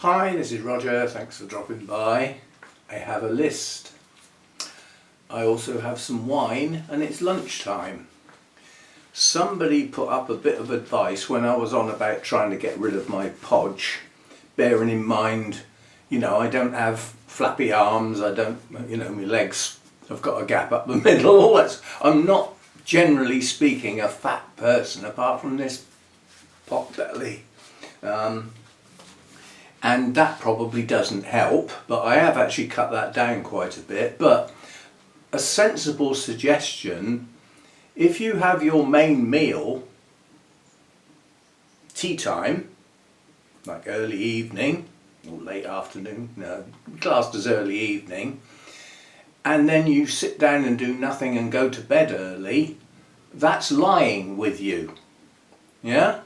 Hi, this is Roger, thanks for dropping by. I have a list. I also have some wine and it's lunchtime. Somebody put up a bit of advice when I was on about trying to get rid of my podge, bearing in mind, I don't have flappy arms, I don't, my legs have got a gap up the middle. I'm not, generally speaking, a fat person apart from this pot belly. And that probably doesn't help, but I have actually cut that down quite a bit. But a sensible suggestion, if you have your main meal tea time, like early evening or late afternoon, classed as early evening, and then you sit down and do nothing and go to bed early, that's lying with you. Yeah?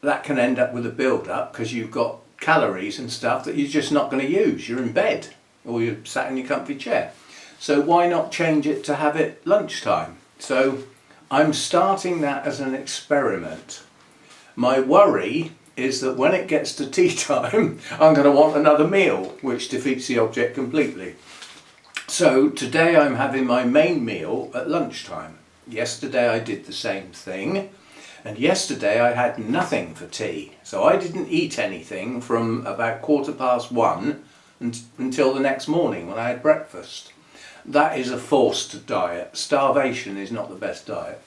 That can end up with a build-up because you've got calories and stuff that you're just not going to use. You're in bed or you're sat in your comfy chair. So why not change it to have it lunchtime? So I'm starting that as an experiment. My worry is that when it gets to tea time, I'm going to want another meal, which defeats the object completely. So today I'm having my main meal at lunchtime. Yesterday I did the same thing. And yesterday I had nothing for tea, so I didn't eat anything from about 1:15 until the next morning when I had breakfast. That is a forced diet. Starvation is not the best diet.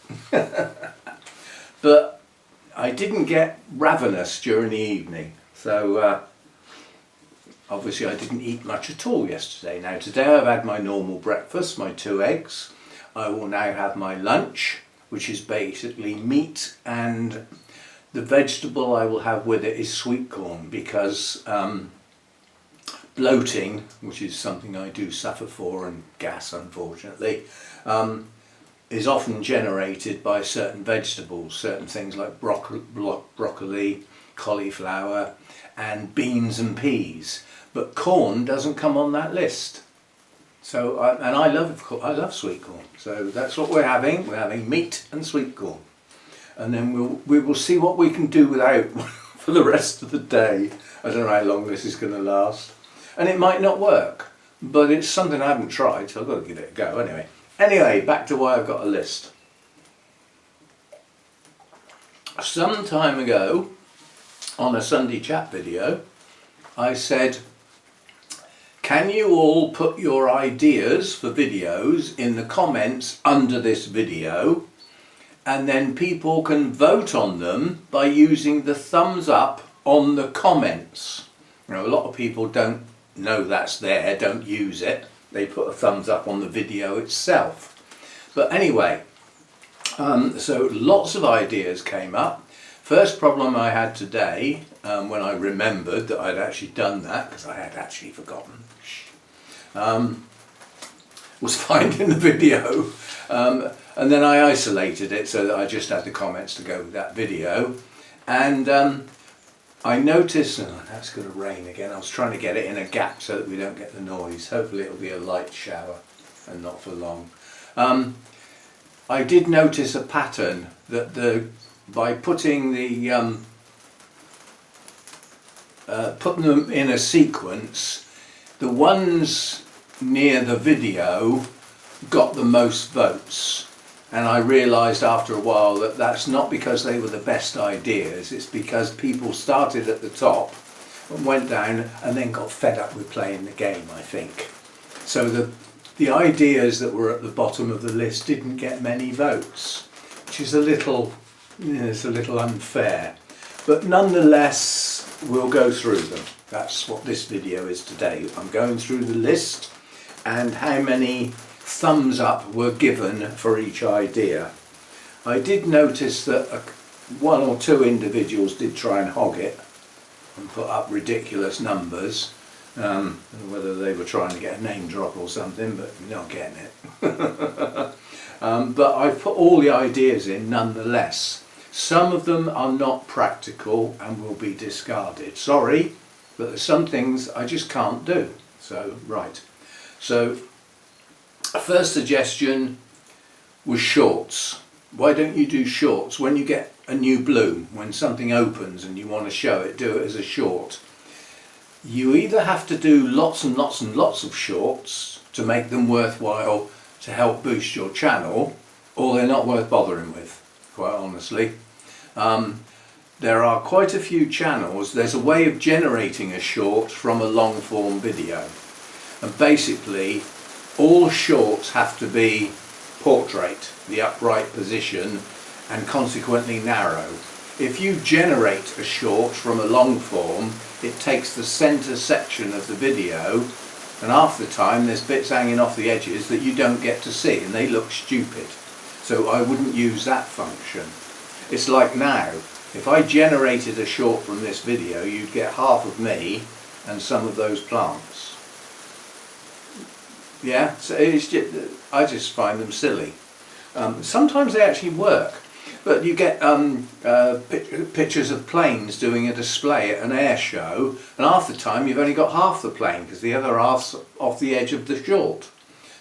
But I didn't get ravenous during the evening, so obviously I didn't eat much at all yesterday. Now today I've had my normal breakfast, my 2 eggs. I will now have my lunch, which is basically meat, and the vegetable I will have with it is sweet corn, because bloating, which is something I do suffer for, and gas unfortunately, is often generated by certain vegetables, certain things like broccoli, cauliflower and beans and peas, but corn doesn't come on that list. So, and I love sweet corn, so that's what we're having. We're having meat and sweet corn, and then we will see what we can do without for the rest of the day. I don't know how long this is going to last, and it might not work, but it's something I haven't tried, so I've got to give it a go anyway. Back to why I've got a list. Some time ago, on a Sunday chat video, I said, can you all put your ideas for videos in the comments under this video, and then people can vote on them by using the thumbs up on the comments. A lot of people don't know that's there, don't use it. They put a thumbs up on the video itself. But anyway, so lots of ideas came up. First problem I had today, when I remembered that I'd actually done that, because I had actually forgotten, was finding the video, and then I isolated it so that I just had the comments to go with that video. And I noticed, that's going to rain again. I was trying to get it in a gap so that we don't get the noise. Hopefully it'll be a light shower and not for long. I did notice a pattern that by putting putting them in a sequence, the ones near the video got the most votes, and I realised after a while that that's not because they were the best ideas, it's because people started at the top and went down and then got fed up with playing the game, I think. So the ideas that were at the bottom of the list didn't get many votes, which is a little unfair, but nonetheless we'll go through them. That's what this video is today. I'm going through the list and how many thumbs up were given for each idea. I did notice that one or two individuals did try and hog it and put up ridiculous numbers. I don't know whether they were trying to get a name drop or something, but you're not getting it. But I've put all the ideas in nonetheless. Some of them are not practical and will be discarded. Sorry, but there's some things I just can't do. So, right. So, first suggestion was shorts. why don't you do shorts when you get a new bloom, when something opens and you want to show it, do it as a short. You either have to do lots and lots and lots of shorts to make them worthwhile to help boost your channel, or they're not worth bothering with, quite honestly. There are quite a few channels. There's a way of generating a short from a long form video, and basically all shorts have to be portrait, the upright position, and consequently narrow. If you generate a short from a long form, it takes the center section of the video, and half the time there's bits hanging off the edges that you don't get to see and they look stupid. So I wouldn't use that function. It's like now, if I generated a short from this video, you'd get half of me and some of those plants. Yeah, so it's just, I just find them silly. Sometimes they actually work, but you get pictures of planes doing a display at an air show, and half the time you've only got half the plane because the other half's off the edge of the short.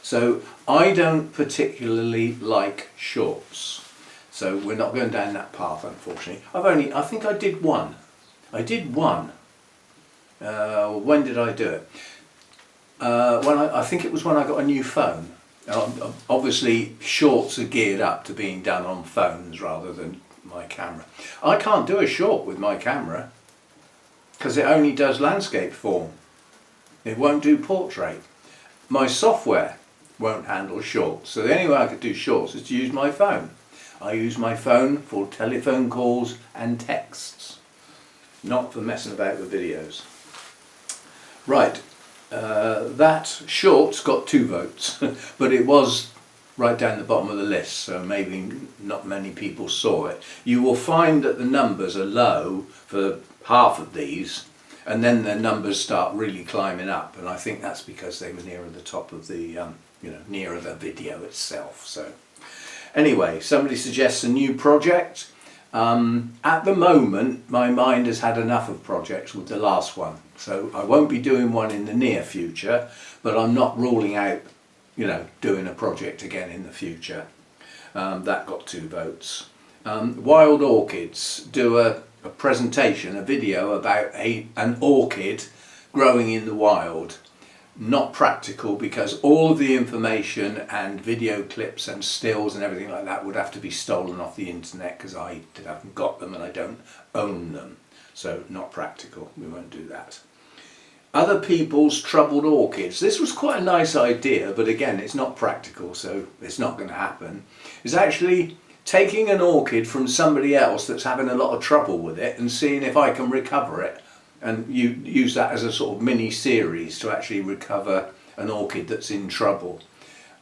So I don't particularly like shorts. So we're not going down that path, unfortunately. I think I did one. When did I do it? I think it was when I got a new phone. Obviously shorts are geared up to being done on phones rather than my camera. I can't do a short with my camera because it only does landscape form. It won't do portrait. My software won't handle shorts, so the only way I could do shorts is to use my phone. I use my phone for telephone calls and texts, not for messing about with videos. Right. That short's got 2 votes, but it was right down the bottom of the list, so maybe not many people saw it. You will find that the numbers are low for half of these, and then the numbers start really climbing up, and I think that's because they were nearer the top of the, nearer the video itself. So anyway, somebody suggests a new project. At the moment, my mind has had enough of projects with the last one, so I won't be doing one in the near future, but I'm not ruling out, doing a project again in the future. That got 2 votes. Wild Orchids do a presentation, a video about an orchid growing in the wild. Not practical because all of the information and video clips and stills and everything like that would have to be stolen off the internet because I haven't got them and I don't own them. So not practical, we won't do that. Other people's troubled orchids. This was quite a nice idea, but again it's not practical, so it's not going to happen. It's actually taking an orchid from somebody else that's having a lot of trouble with it and seeing if I can recover it. And you use that as a sort of mini series to actually recover an orchid that's in trouble.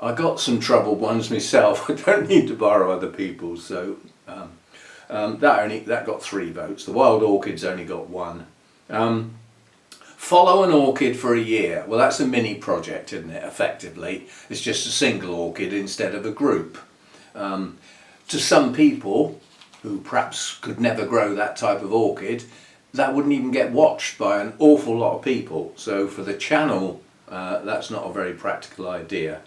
I got some troubled ones myself. I don't need to borrow other people's, so that got 3 votes. The wild orchids only got 1. Follow an orchid for a year. Well, that's a mini project, isn't it? Effectively, it's just a single orchid instead of a group. To some people who perhaps could never grow that type of orchid, that wouldn't even get watched by an awful lot of people. So for the channel, that's not a very practical idea.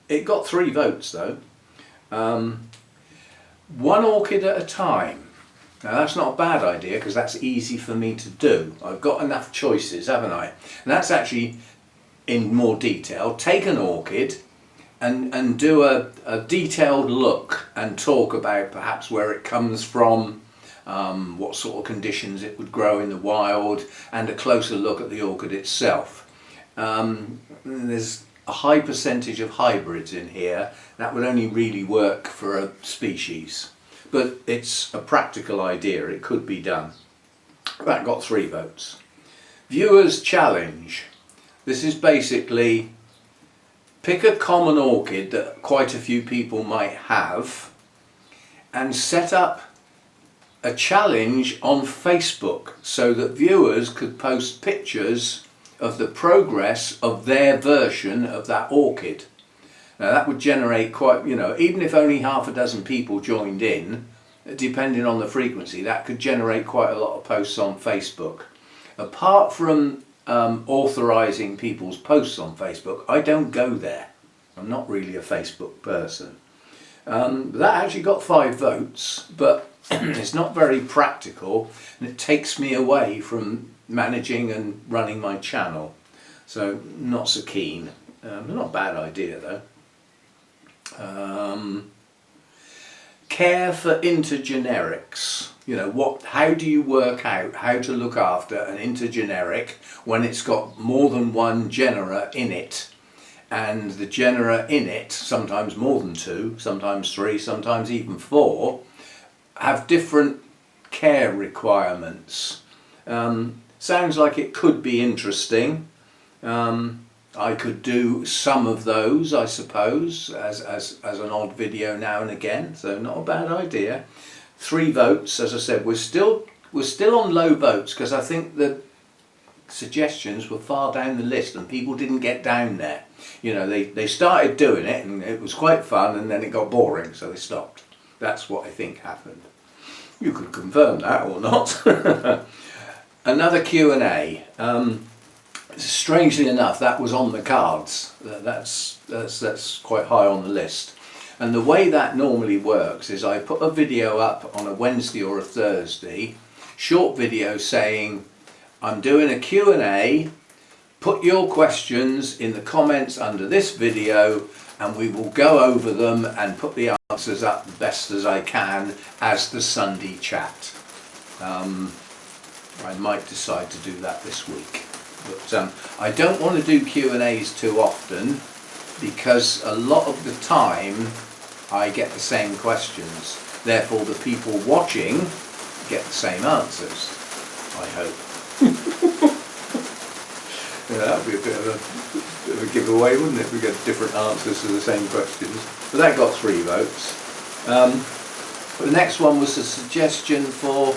It got 3 votes though. 1 orchid at a time. Now that's not a bad idea because that's easy for me to do. I've got enough choices, haven't I? And that's actually in more detail. Take an orchid and do a detailed look and talk about perhaps where it comes from, what sort of conditions it would grow in the wild, and a closer look at the orchid itself. There's a high percentage of hybrids in here. That would only really work for a species, but it's a practical idea. It could be done. That got 3 votes. Viewers challenge. This is basically pick a common orchid that quite a few people might have and set up a challenge on Facebook so that viewers could post pictures of the progress of their version of that orchid. Now that would generate quite, even if only half a dozen people joined in, depending on the frequency, that could generate quite a lot of posts on Facebook. Apart from authorising people's posts on Facebook, I don't go there. I'm not really a Facebook person. That actually got 5 votes, but it's not very practical, and it takes me away from managing and running my channel. So not so keen. Not a bad idea though. Care for intergenerics. You know, how do you work out how to look after an intergeneric when it's got more than one genera in it, and the genera in it, sometimes more than 2, sometimes 3, sometimes even 4, have different care requirements. Sounds like it could be interesting. I could do some of those, I suppose, as an odd video now and again, so not a bad idea. 3 votes, as I said. We're still on low votes because I think the suggestions were far down the list and people didn't get down there. You know, they started doing it and it was quite fun, and then it got boring, so they stopped. That's what I think happened. You could confirm that or not. Another Q&A. Strangely enough, that was on the cards. That's quite high on the list. And the way that normally works is I put a video up on a Wednesday or a Thursday, short video saying, I'm doing a Q&A, put your questions in the comments under this video and we will go over them and put the answers up best as I can as the Sunday chat. I might decide to do that this week. But I don't want to do Q&As too often because a lot of the time I get the same questions. Therefore the people watching get the same answers, I hope. Yeah, that would be a bit of a giveaway, wouldn't it, if we get different answers to the same questions. But that got 3 votes. The next one was a suggestion for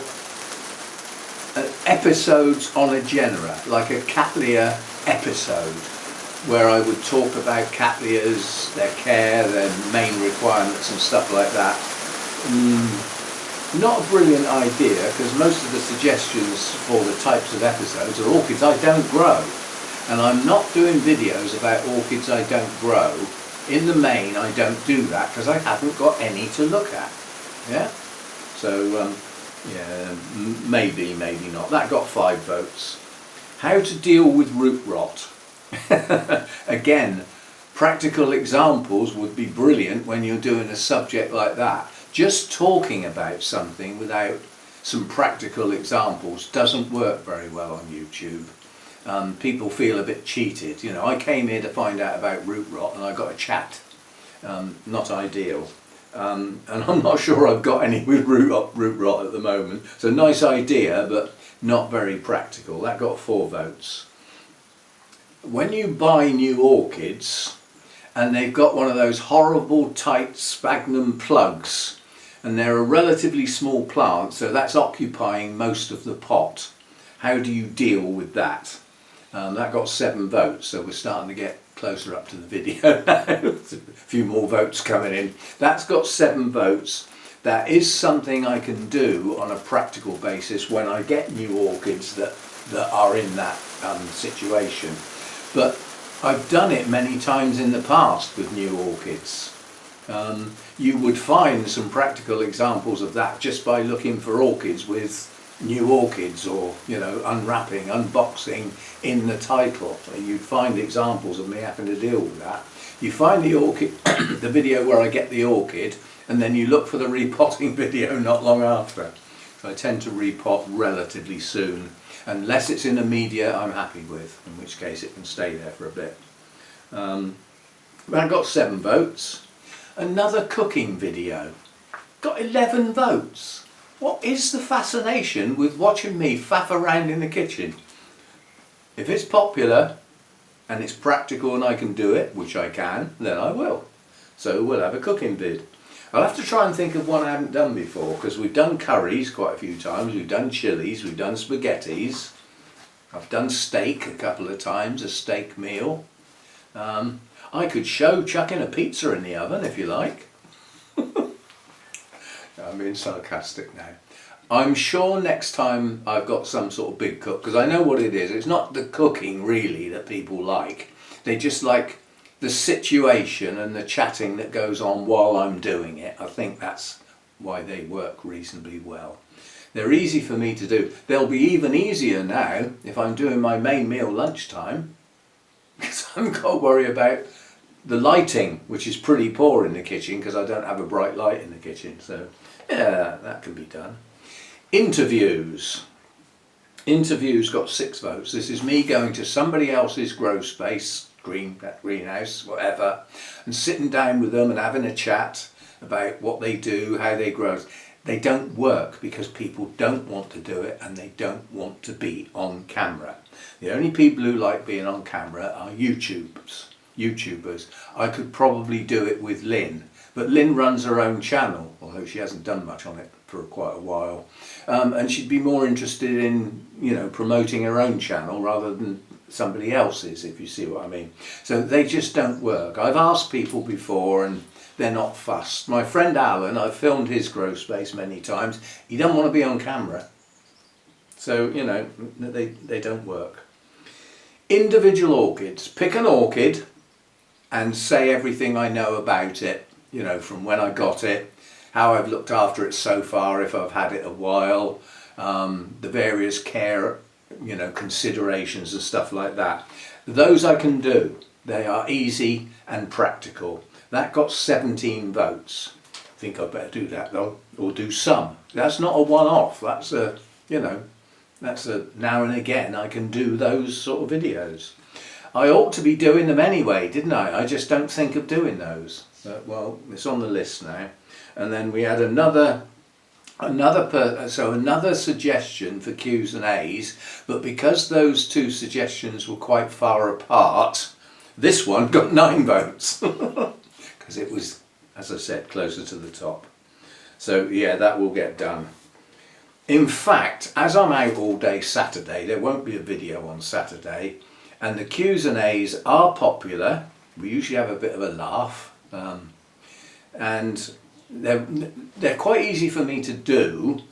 episodes on a genera, like a Cattleya episode, where I would talk about Cattleyas, their care, their main requirements and stuff like that. Not a brilliant idea, because most of the suggestions for the types of episodes are orchids I don't grow. And I'm not doing videos about orchids I don't grow. In the main, I don't do that because I haven't got any to look at. Yeah? So, yeah, maybe not. That got 5 votes. How to deal with root rot. Again, practical examples would be brilliant when you're doing a subject like that. Just talking about something without some practical examples doesn't work very well on YouTube. People feel a bit cheated. You know, I came here to find out about root rot and I got a chat. Not ideal. And I'm not sure I've got any with root rot at the moment. It's a nice idea, but not very practical. That got 4 votes. When you buy new orchids and they've got one of those horrible tight sphagnum plugs, and they're a relatively small plant, so that's occupying most of the pot, how do you deal with that? That got 7 votes, so we're starting to get closer up to the video now. A few more votes coming in. That's got 7 votes. That is something I can do on a practical basis when I get new orchids that are in that situation. But I've done it many times in the past with new orchids. You would find some practical examples of that just by looking for orchids with new orchids, or, you know, unwrapping, unboxing in the title. You'd find examples of me having to deal with that. You find the orchid, the video where I get the orchid, and then you look for the repotting video not long after. So I tend to repot relatively soon, unless it's in a media I'm happy with, in which case it can stay there for a bit. I got 7 votes. Another cooking video got 11 votes. What is the fascination with watching me faff around in the kitchen? If it's popular and it's practical and I can do it, which I can, then I will. So we'll have a cooking vid. I'll have to try and think of one I haven't done before, because we've done curries quite a few times, we've done chilies, we've done spaghettis, I've done steak a couple of times, a steak meal. I could show chucking a pizza in the oven if you like. I'm being sarcastic now. I'm sure next time I've got some sort of big cook, because I know what it is. It's not the cooking really that people like. They just like the situation and the chatting that goes on while I'm doing it. I think that's why they work reasonably well. They're easy for me to do. They'll be even easier now if I'm doing my main meal lunchtime, because I haven't got to worry about the lighting, which is pretty poor in the kitchen because I don't have a bright light in the kitchen. So yeah, that can be done. Interviews. Interviews got 6 votes. This is me going to somebody else's grow space, greenhouse, whatever, and sitting down with them and having a chat about what they do, how they grow. They don't work because people don't want to do it and they don't want to be on camera. The only people who like being on camera are YouTubers. I could probably do it with Lynn, but Lynn runs her own channel, although she hasn't done much on it for quite a while, and she'd be more interested in, you know, promoting her own channel rather than somebody else's, if you see what I mean. So they just don't work. I've asked people before and they're not fussed. My friend Alan, I've filmed his grow space many times. He doesn't want to be on camera. So, you know, they don't work. Individual orchids. Pick an orchid and say everything I know about it, you know, from when I got it, how I've looked after it so far, if I've had it a while, the various care, you know, considerations and stuff like that. Those I can do. They are easy and practical. That got 17 votes. I think I'd better do that though, or do some. That's not a one-off. That's a, you know, that's a now and again I can do those sort of videos. I ought to be doing them anyway, didn't I? I just don't think of doing those. Well, it's on the list now. And then we had another suggestion for Q's and A's, but because those 2 suggestions were quite far apart, this one got 9 votes. Because it was, as I said, closer to the top. So yeah, that will get done. In fact, as I'm out all day Saturday, there won't be a video on Saturday, and the Q's and A's are popular. We usually have a bit of a laugh, and they're quite easy for me to do.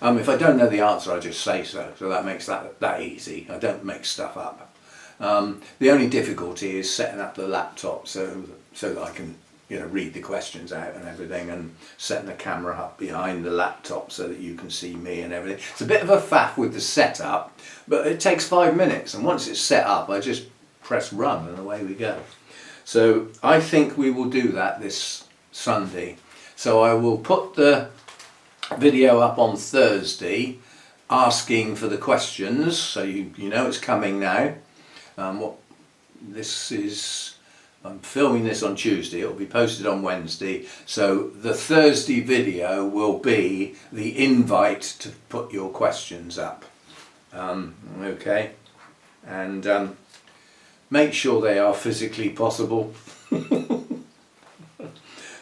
If I don't know the answer, I just say so. So that makes that easy. I don't make stuff up. The only difficulty is setting up the laptop so that I can, you know, read the questions out and everything, and setting the camera up behind the laptop so that you can see me and everything. It's a bit of a faff with the setup, but it takes 5 minutes, and once it's set up I just press run and away we go. So I think we will do that this Sunday. So I will put the video up on Thursday asking for the questions, so you know it's coming now. I'm filming this on Tuesday, it will be posted on Wednesday, so the Thursday video will be the invite to put your questions up. Okay, and make sure they are physically possible.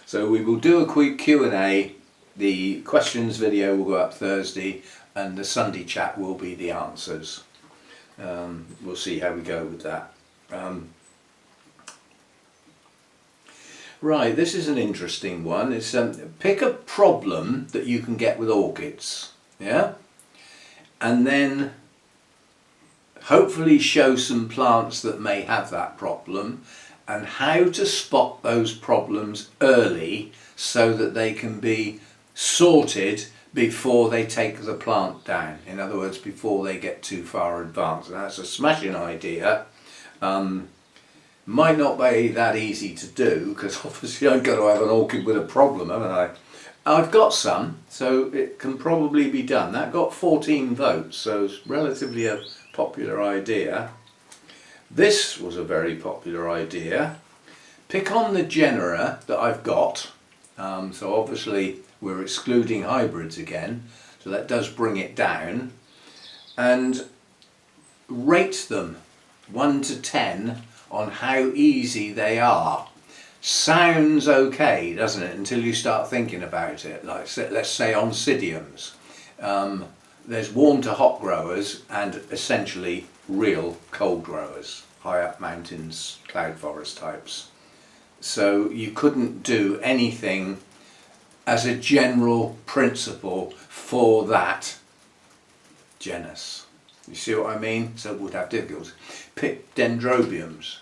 So we will do a quick Q&A, the questions video will go up Thursday, and the Sunday chat will be the answers. We'll see how we go with that. Right, this is an interesting one. It's pick a problem that you can get with orchids, yeah, and then hopefully show some plants that may have that problem and how to spot those problems early so that they can be sorted before they take the plant down. In other words, before they get too far advanced. And that's a smashing idea. Might not be that easy to do because obviously I've got to have an orchid with a problem, haven't I? I've got some, so it can probably be done. That got 14 votes, so it's relatively a popular idea. This was a very popular idea. Pick on the genera that I've got. So obviously we're excluding hybrids again, so that does bring it down. And rate them 1 to 10 on how easy they are. Sounds okay, doesn't it, until you start thinking about it. Like, let's say oncidiums. There's warm to hot growers and essentially real cold growers, high up mountains, cloud forest types. So you couldn't do anything as a general principle for that genus. You see what I mean? So it would have difficulties. Pick dendrobiums.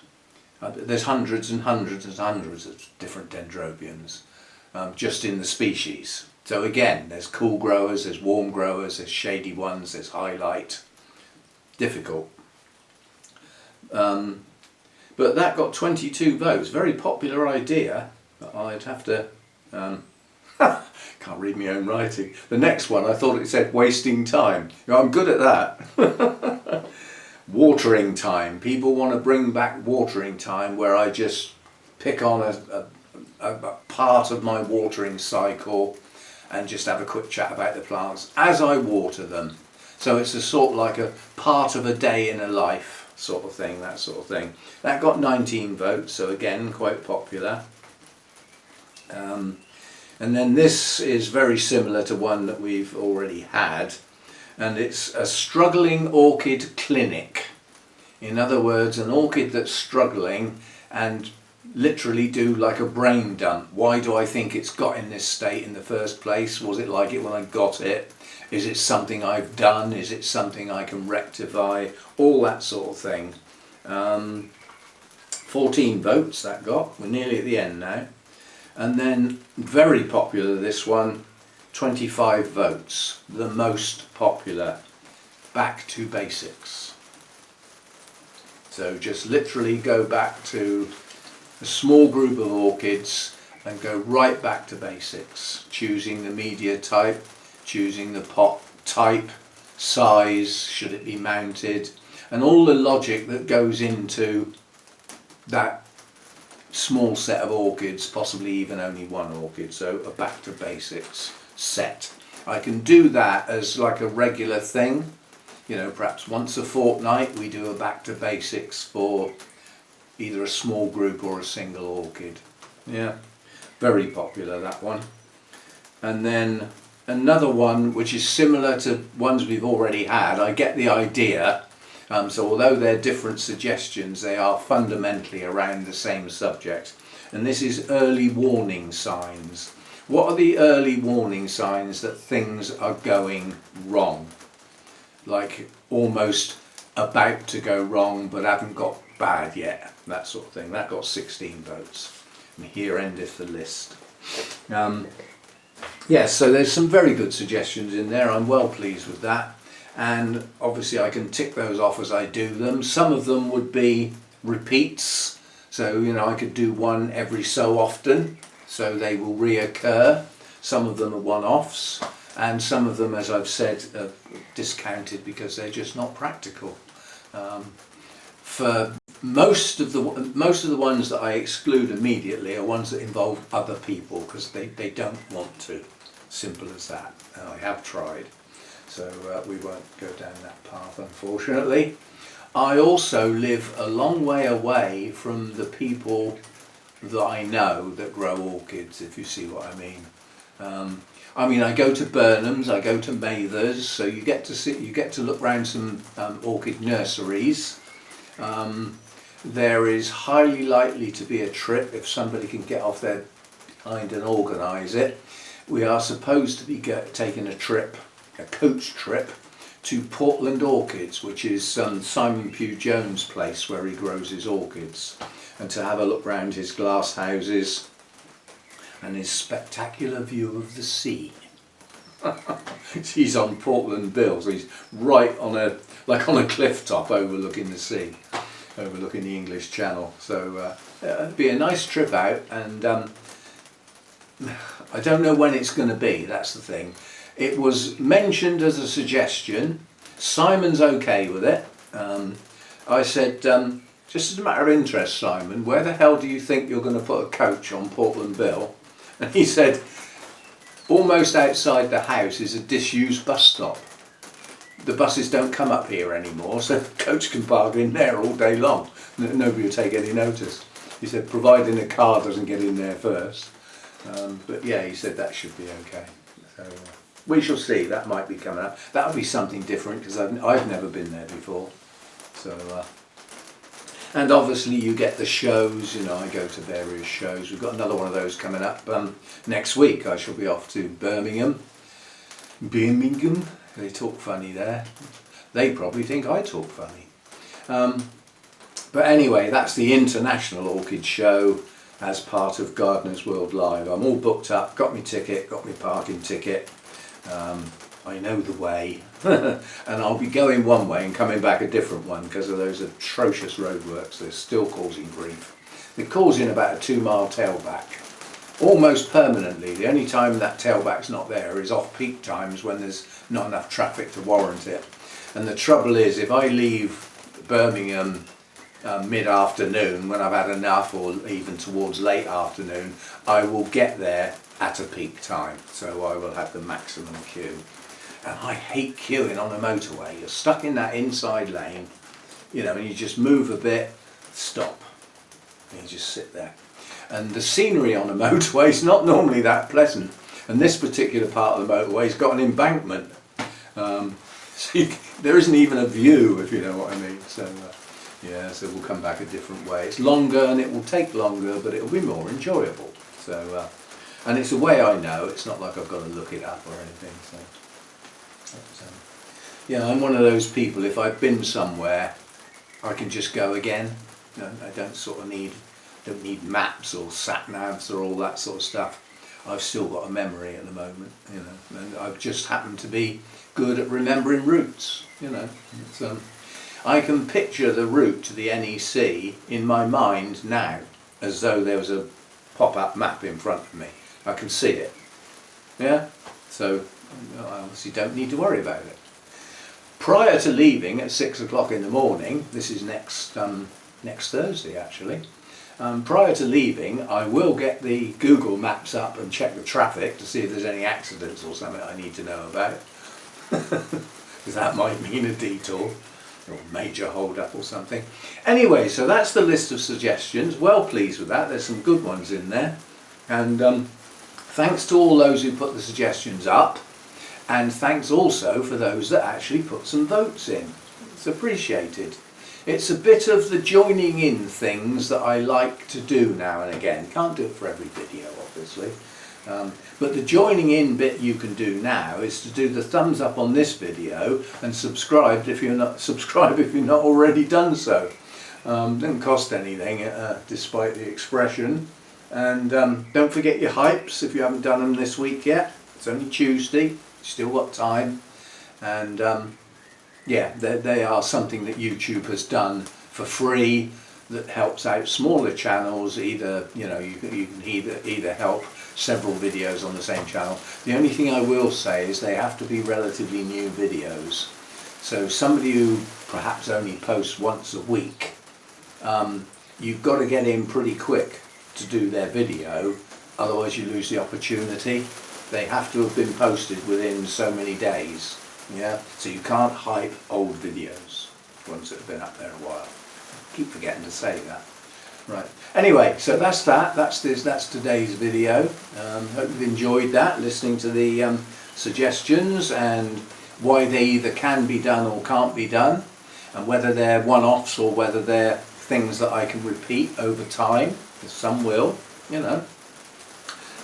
There's hundreds and hundreds and hundreds of different dendrobiums just in the species. So again, there's cool growers, there's warm growers, there's shady ones, there's highlight. Difficult. But that got 22 votes. Very popular idea, but I'd have to... can't read my own writing. The next one, I thought it said wasting time. You know, I'm good at that. Watering time. People want to bring back watering time, where I just pick on a part of my watering cycle and just have a quick chat about the plants as I water them. So it's a sort of like a part of a day in a life sort of thing, that sort of thing. That got 19 votes, so again, quite popular. And then this is very similar to one that we've already had, and it's a struggling orchid clinic. In other words, an orchid that's struggling, and literally do like a brain dump. Why do I think it's got in this state in the first place? Was it like it when I got it? Is it something I've done? Is it something I can rectify? All that sort of thing. 14 votes that got. We're nearly at the end now. And then, very popular, this one, 25 votes. The most popular. Back to basics. So just literally go back to a small group of orchids and go right back to basics. Choosing the media type, choosing the pot type, size, should it be mounted, and all the logic that goes into that small set of orchids, possibly even only one orchid. So a back to basics set. I can do that as like a regular thing, you know, perhaps once a fortnight we do a back to basics for either a small group or a single orchid. Yeah, very popular, that one. And then another one which is similar to ones we've already had. I get the idea. So although they're different suggestions, they are fundamentally around the same subject. And this is early warning signs. What are the early warning signs that things are going wrong? Like almost about to go wrong but haven't got bad yet, that sort of thing. That got 16 votes. And here endeth the list. Yes, so there's some very good suggestions in there. I'm well pleased with that. And obviously I can tick those off as I do them. Some of them would be repeats, so you know I could do one every so often, so they will reoccur. Some of them are one-offs, and some of them, as I've said, are discounted because they're just not practical. For most of the ones that I exclude immediately are ones that involve other people, because they don't want to. Simple as that. And I have tried. So we won't go down that path, unfortunately. I also live a long way away from the people that I know that grow orchids, if you see what I mean. I go to Burnham's, I go to Mather's, so you get to look around some orchid nurseries. There is highly likely to be a trip if somebody can get off their behind and organise it. We are supposed to be taking a trip, a coach trip, to Portland Orchids, which is Simon Pugh Jones' place where he grows his orchids, and to have a look round his glass houses and his spectacular view of the sea. He's on Portland Bill, so he's right on a cliff top overlooking the sea, overlooking the English Channel. So it'd be a nice trip out, and I don't know when it's going to be. That's the thing. It was mentioned as a suggestion. Simon's okay with it. I said, just as a matter of interest, Simon, where the hell do you think you're going to put a coach on Portland Bill? And he said, almost outside the house is a disused bus stop. The buses don't come up here anymore, so the coach can park in there all day long. Nobody will take any notice. He said, providing a car doesn't get in there first. But yeah, he said that should be okay. So, we shall see. That might be coming up. That would be something different because I've never been there before. So, and obviously you get the shows. You know, I go to various shows. We've got another one of those coming up next week. I shall be off to Birmingham. They talk funny there. They probably think I talk funny. But anyway, that's the International Orchid Show as part of Gardeners World Live. I'm all booked up, got my ticket, got my parking ticket. I know the way, and I'll be going one way and coming back a different one because of those atrocious roadworks. They're still causing grief. They're causing about a 2-mile tailback, almost permanently. The only time that tailback's not there is off-peak times when there's not enough traffic to warrant it. And the trouble is, if I leave Birmingham mid-afternoon when I've had enough, or even towards late afternoon, I will get there at a peak time, so I will have the maximum queue. And I hate queuing on a motorway. You're stuck in that inside lane, you know, and you just move a bit, stop, and you just sit there. And the scenery on a motorway is not normally that pleasant, and this particular part of the motorway's got an embankment, so there isn't even a view, if you know what I mean. So yeah, so we'll come back a different way. It's longer and it will take longer, but it'll be more enjoyable. So and it's a way I know. It's not like I've got to look it up or anything. So yeah, I'm one of those people. If I've been somewhere, I can just go again. You know, I don't sort of need maps or sat navs or all that sort of stuff. I've still got a memory at the moment, you know, and I've just happened to be good at remembering routes. You know, it's, I can picture the route to the NEC in my mind now, as though there was a pop-up map in front of me. I can see it. Yeah, so I obviously don't need to worry about it. Prior to leaving at 6 o'clock in the morning, this is next Thursday actually, prior to leaving I will get the Google Maps up and check the traffic to see if there's any accidents or something I need to know about, because that might mean a detour or major hold up or something. Anyway, so that's the list of suggestions. Well pleased with that. There's some good ones in there, and thanks to all those who put the suggestions up. And thanks also for those that actually put some votes in. It's appreciated. It's a bit of the joining in things that I like to do now and again. Can't do it for every video, obviously. But the joining in bit you can do now is to do the thumbs up on this video and subscribe if you're not already done so. Doesn't cost anything, despite the expression. And don't forget your hypes if you haven't done them this week yet. It's only Tuesday. Still got time, and yeah, they are something that YouTube has done for free that helps out smaller channels. Either, you know, you can either help several videos on the same channel. The only thing I will say is they have to be relatively new videos. So somebody who perhaps only posts once a week, you've got to get in pretty quick to do their video, otherwise you lose the opportunity. They have to have been posted within so many days, yeah? So you can't hype old videos, ones that have been up there a while. I keep forgetting to say that. Right, anyway, so that's that. That's today's video. Hope you've enjoyed that, listening to the suggestions and why they either can be done or can't be done, and whether they're one-offs or whether they're things that I can repeat over time, because some will, you know.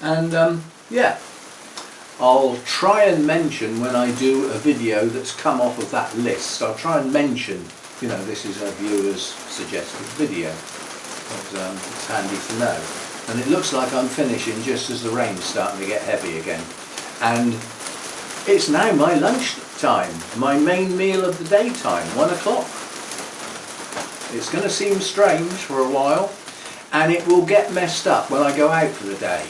And yeah. I'll try and mention when I do a video that's come off of that list. I'll try and mention, you know, this is a viewer's suggested video. It's handy to know. And it looks like I'm finishing just as the rain's starting to get heavy again. And it's now my lunch time, my main meal of the daytime, 1 o'clock. It's going to seem strange for a while, and it will get messed up when I go out for the day.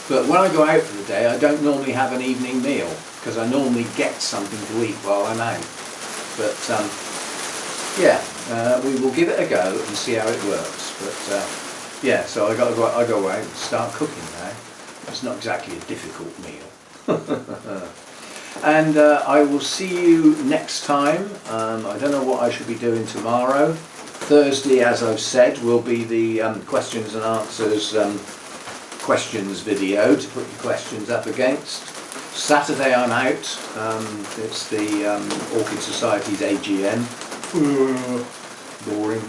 But when I go out for the day, I don't normally have an evening meal, because I normally get something to eat while I'm out. But yeah, we will give it a go and see how it works. But yeah, so I go out and start cooking now. It's not exactly a difficult meal. And I will see you next time. I don't know what I should be doing tomorrow. Thursday, as I've said, will be the questions and answers questions video to put your questions up against. Saturday I'm out. It's the Orchid Society's AGM. Boring.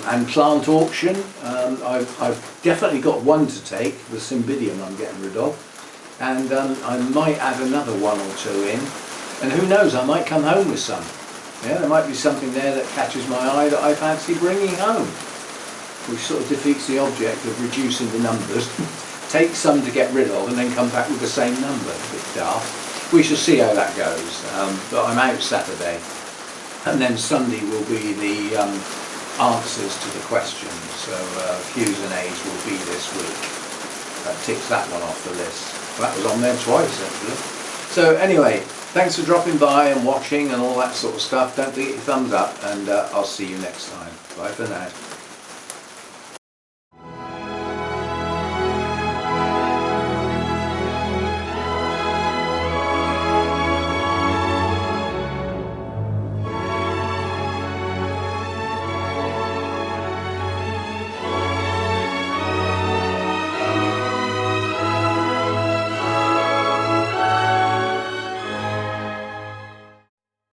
And plant auction. I've definitely got one to take, the Cymbidium I'm getting rid of. And I might add another one or two in. And who knows, I might come home with some. Yeah, there might be something there that catches my eye that I fancy bringing home, which sort of defeats the object of reducing the numbers. Take some to get rid of and then come back with the same number. A bit daft. We shall see how that goes. But I'm out Saturday, and then Sunday will be the answers to the questions. So Q's and A's will be this week. That ticks that one off the list. That was on there twice actually. So anyway, thanks for dropping by and watching and all that sort of stuff. Don't forget your thumbs up, and I'll see you next time. Bye for now.